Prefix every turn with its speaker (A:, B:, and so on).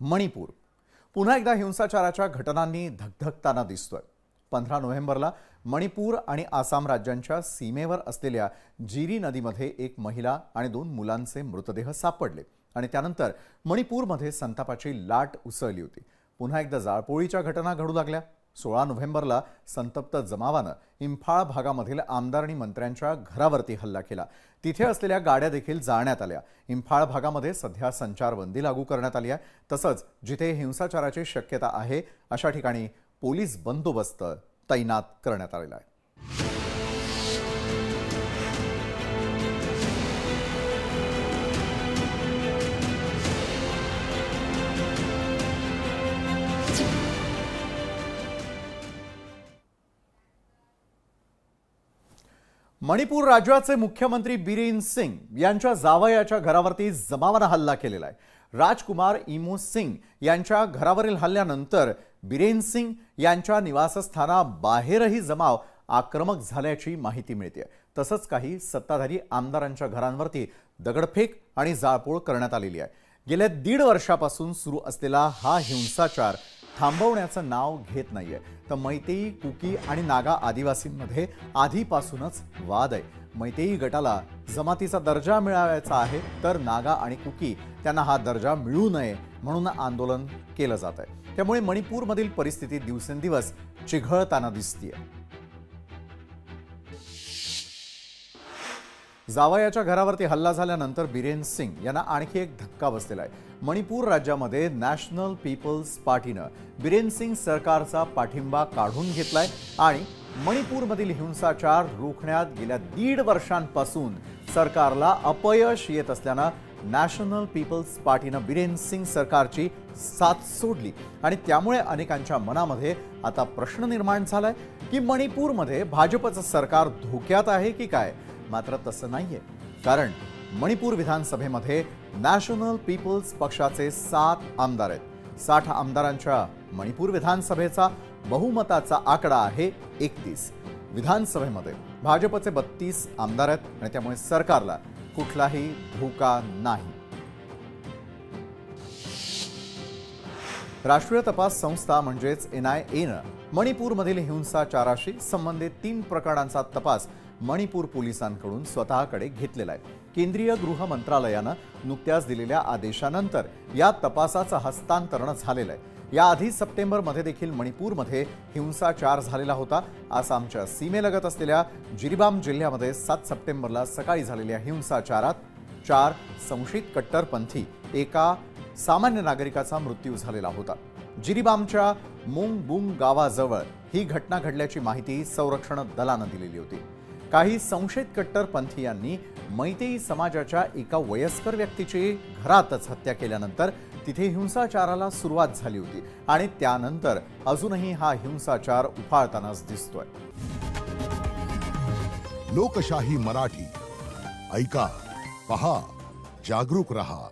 A: मणिपूर पुन्हा एकदा हिंसाचाराच्या घटनांनी धगधगताना दिसतोय। 15 नोव्हेंबरला मणिपूर आणि आसाम राज्यांच्या सीमेवर असलेल्या जिरी नदीमध्ये एक महिला आणि 2 मुलांचे मृतदेह सापडले आणि त्यानंतर मणिपूरमध्ये संतापाची लाट उसळली होती। पुन्हा एकदा जाळपोळीच्या घटना घडू लागल्या। 16 नोव्हेंबरला संतप्त जमावाने इंफाळ भागामधील आमदार आणि मंत्र्यांच्या घरावरती हल्ला केला। तिथे असलेल्या गाड्या देखील जाळण्यात आल्या। इंफाळ भागामध्ये सध्या संचारबंदी लागू करण्यात आली आहे। तसंच जिथे हिंसाचाराची शक्यता आहे अशा ठिकाणी पोलीस बंदोबस्त तैनात करण्यात आलेला आहे। मणिपूर राज्याचे मुख्यमंत्री बिरेन सिंग यांच्या जावयाच्या घरावरती जमावाने हल्ला केलेला आहे। राजकुमार इमो सिंग यांच्या घरावरील हल्ल्यानंतर बिरेन सिंग यांच्या निवासस्थानाबाहेरही जमाव आक्रमक झाल्याची माहिती मिळते। तसंच काही सत्ताधारी आमदारांच्या घरांवरती दगडफेक आणि जाळपोळ करण्यात आलेली आहे। गेल्या 1.5 वर्षापासून सुरू असलेला हा हिंसाचार थांबवण्याचं नाव घेत नाहीये। तर मैतेई, कुकी आणि नागा आदिवासींमध्ये आधीपासूनच वाद आहे। मैतेई गटाला जमातीचा दर्जा मिळवायचा आहे, तर नागा आणि कुकी त्यांना हा दर्जा मिळू नये म्हणून आंदोलन केलं जात आहे। त्यामुळे मणिपूरमधील परिस्थिती दिवसेंदिवस चिघळताना दिसतेय। जावयाच्या घरावरती हल्ला झाल्यानंतर बिरेन सिंग यांना आणखी एक धक्का बसलेला आहे। मणिपूर राज्यामध्ये नॅशनल पीपल्स पार्टीने बिरेन सिंग सरकारचा पाठिंबा काढून घेतलाय आणि मणिपूरमधील हिंसाचार रोखण्यात गेल्या 1.5 वर्षांपासून सरकारला अपयश येत असल्यानं नॅशनल पीपल्स पार्टीने बिरेन सिंग सरकारची साथ सोडली आणि त्यामुळे अनेकांच्या मनामध्ये आता प्रश्न निर्माण झालाय की मणिपूरमध्ये भाजपचं सरकार धोक्यात आहे की काय। मात्र तसं नाहीये, कारण मणिपूर विधानसभेमध्ये नॅशनल पीपल्स पक्षाचे 7 आमदार आहेत। 60 आमदारांच्या मणिपूर विधानसभेचा बहुमताचा आकडा आहे 31। विधानसभेमध्ये भाजपचे 32 आमदार आहेत आणि त्यामुळे सरकारला कुठलाही धोका नाही। राष्ट्रीय तपास संस्था म्हणजेच NIA ने मणिपूरमधील हिंसाचाराशी संबंधित 3 प्रकरणांचा तपास मणिपूर पोलिसांकडून स्वतःकडे घेतलेला आहे। केंद्रीय गृह मंत्रालयाने नुकत्याच दिलेल्या आदेशानंतर या तपासाचं हस्तांतरण झालेलं आहे। याआधी सप्टेंबरमध्ये देखील मणिपूरमध्ये हिंसाचार झालेला होता। आसामच्या सीमेलगत असलेल्या जिरीबाम जिल्ह्यामध्ये 7 सप्टेंबरला सकाळी झालेल्या हिंसाचारात 4 संशयित कट्टरपंथी एका सामान्य नागरिकाचा मृत्यू झालेला होता। जिरीबामच्या मोंगबुंग गावाजवळ ही घटना घडल्याची माहिती संरक्षण दलाने दिलेली होती। काही संशयित कट्टरपंथीयांनी मैतेई समाजाच्या एका वयस्कर व्यक्तीची घरातच हत्या केल्यानंतर तिथे हिंसाचाराला सुरुवात झाली होती आणि त्यानंतर अजूनही हा हिंसाचार उफाळतानाच दिसतोय।
B: लोकशाही मराठी ऐका, पहा, जागरूक रहा।